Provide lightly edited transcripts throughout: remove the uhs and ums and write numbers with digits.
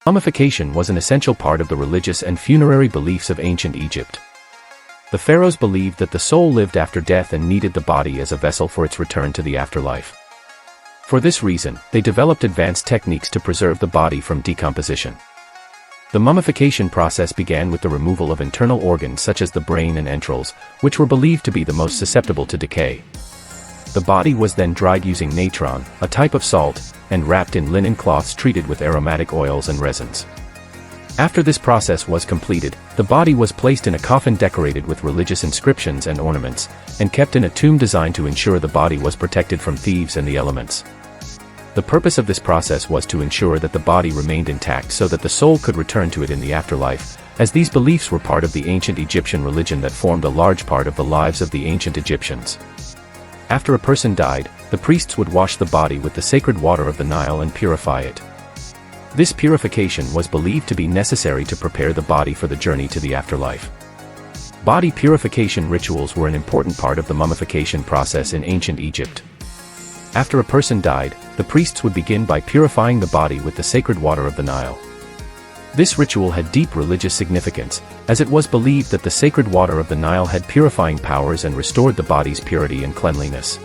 Mummification was an essential part of the religious and funerary beliefs of ancient Egypt. The pharaohs believed that the soul lived after death and needed the body as a vessel for its return to the afterlife. For this reason, they developed advanced techniques to preserve the body from decomposition. The mummification process began with the removal of internal organs such as the brain and entrails, which were believed to be the most susceptible to decay. The body was then dried using natron, a type of salt, and wrapped in linen cloths treated with aromatic oils and resins. After this process was completed, the body was placed in a coffin decorated with religious inscriptions and ornaments, and kept in a tomb designed to ensure the body was protected from thieves and the elements. The purpose of this process was to ensure that the body remained intact so that the soul could return to it in the afterlife, as these beliefs were part of the ancient Egyptian religion that formed a large part of the lives of the ancient Egyptians. After a person died, the priests would wash the body with the sacred water of the Nile and purify it. This purification was believed to be necessary to prepare the body for the journey to the afterlife. Body purification rituals were an important part of the mummification process in ancient Egypt. After a person died, the priests would begin by purifying the body with the sacred water of the Nile. This ritual had deep religious significance, as it was believed that the sacred water of the Nile had purifying powers and restored the body's purity and cleanliness.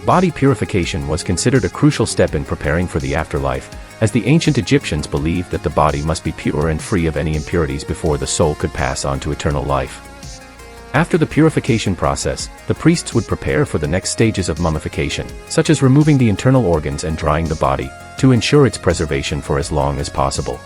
Body purification was considered a crucial step in preparing for the afterlife, as the ancient Egyptians believed that the body must be pure and free of any impurities before the soul could pass on to eternal life. After the purification process, the priests would prepare for the next stages of mummification, such as removing the internal organs and drying the body, to ensure its preservation for as long as possible.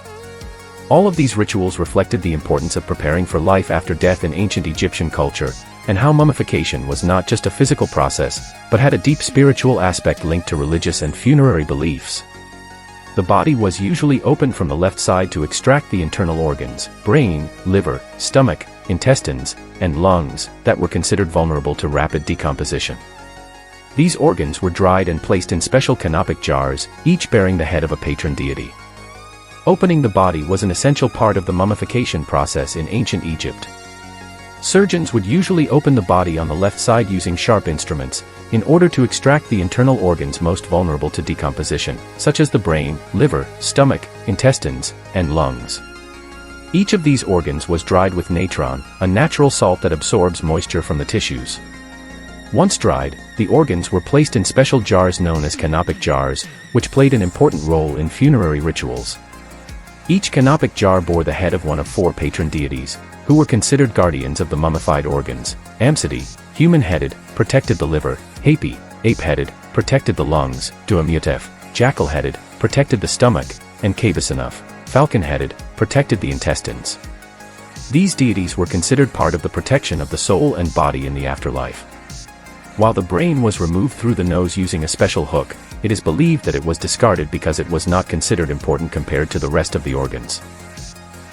All of these rituals reflected the importance of preparing for life after death in ancient Egyptian culture, and how mummification was not just a physical process, but had a deep spiritual aspect linked to religious and funerary beliefs. The body was usually opened from the left side to extract the internal organs, brain, liver, stomach, intestines, and lungs, that were considered vulnerable to rapid decomposition. These organs were dried and placed in special canopic jars, each bearing the head of a patron deity. Opening the body was an essential part of the mummification process in ancient Egypt. Surgeons would usually open the body on the left side using sharp instruments, in order to extract the internal organs most vulnerable to decomposition, such as the brain, liver, stomach, intestines, and lungs. Each of these organs was dried with natron, a natural salt that absorbs moisture from the tissues. Once dried, the organs were placed in special jars known as canopic jars, which played an important role in funerary rituals. Each canopic jar bore the head of one of 4 patron deities, who were considered guardians of the mummified organs. Amsidi, human-headed, protected the liver; Hapi, ape-headed, protected the lungs; Duamutef, jackal-headed, protected the stomach; and Kabisanuf, falcon-headed, protected the intestines. These deities were considered part of the protection of the soul and body in the afterlife. While the brain was removed through the nose using a special hook, it is believed that it was discarded because it was not considered important compared to the rest of the organs.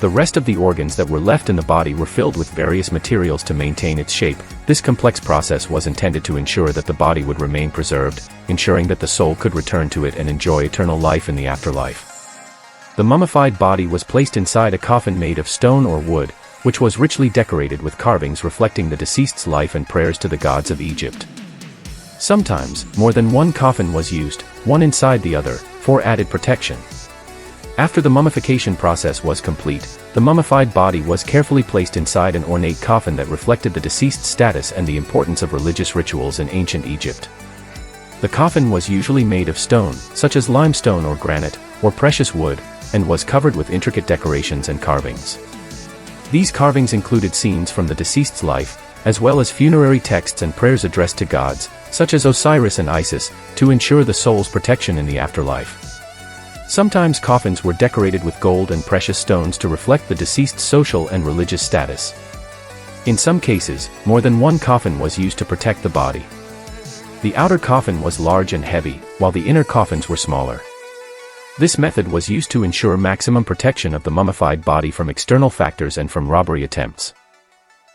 The rest of the organs that were left in the body were filled with various materials to maintain its shape. This complex process was intended to ensure that the body would remain preserved, ensuring that the soul could return to it and enjoy eternal life in the afterlife. The mummified body was placed inside a coffin made of stone or wood, which was richly decorated with carvings reflecting the deceased's life and prayers to the gods of Egypt. Sometimes, more than one coffin was used, one inside the other, for added protection. After the mummification process was complete, the mummified body was carefully placed inside an ornate coffin that reflected the deceased's status and the importance of religious rituals in ancient Egypt. The coffin was usually made of stone, such as limestone or granite, or precious wood, and was covered with intricate decorations and carvings. These carvings included scenes from the deceased's life, as well as funerary texts and prayers addressed to gods, such as Osiris and Isis, to ensure the soul's protection in the afterlife. Sometimes coffins were decorated with gold and precious stones to reflect the deceased's social and religious status. In some cases, more than one coffin was used to protect the body. The outer coffin was large and heavy, while the inner coffins were smaller. This method was used to ensure maximum protection of the mummified body from external factors and from robbery attempts.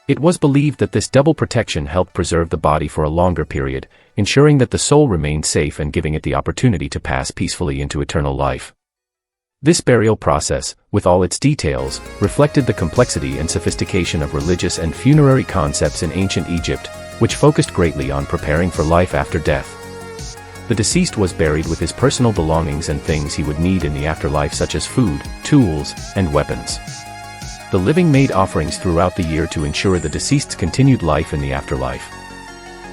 It was believed that this double protection helped preserve the body for a longer period, ensuring that the soul remained safe and giving it the opportunity to pass peacefully into eternal life. This burial process, with all its details, reflected the complexity and sophistication of religious and funerary concepts in ancient Egypt, which focused greatly on preparing for life after death. The deceased was buried with his personal belongings and things he would need in the afterlife, such as food, tools, and weapons. The living made offerings throughout the year to ensure the deceased's continued life in the afterlife.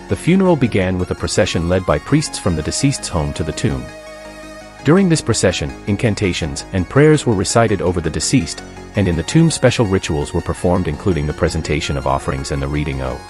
The funeral began with a procession led by priests from the deceased's home to the tomb. During this procession, incantations and prayers were recited over the deceased, and in the tomb special rituals were performed, including the presentation of offerings and the reading of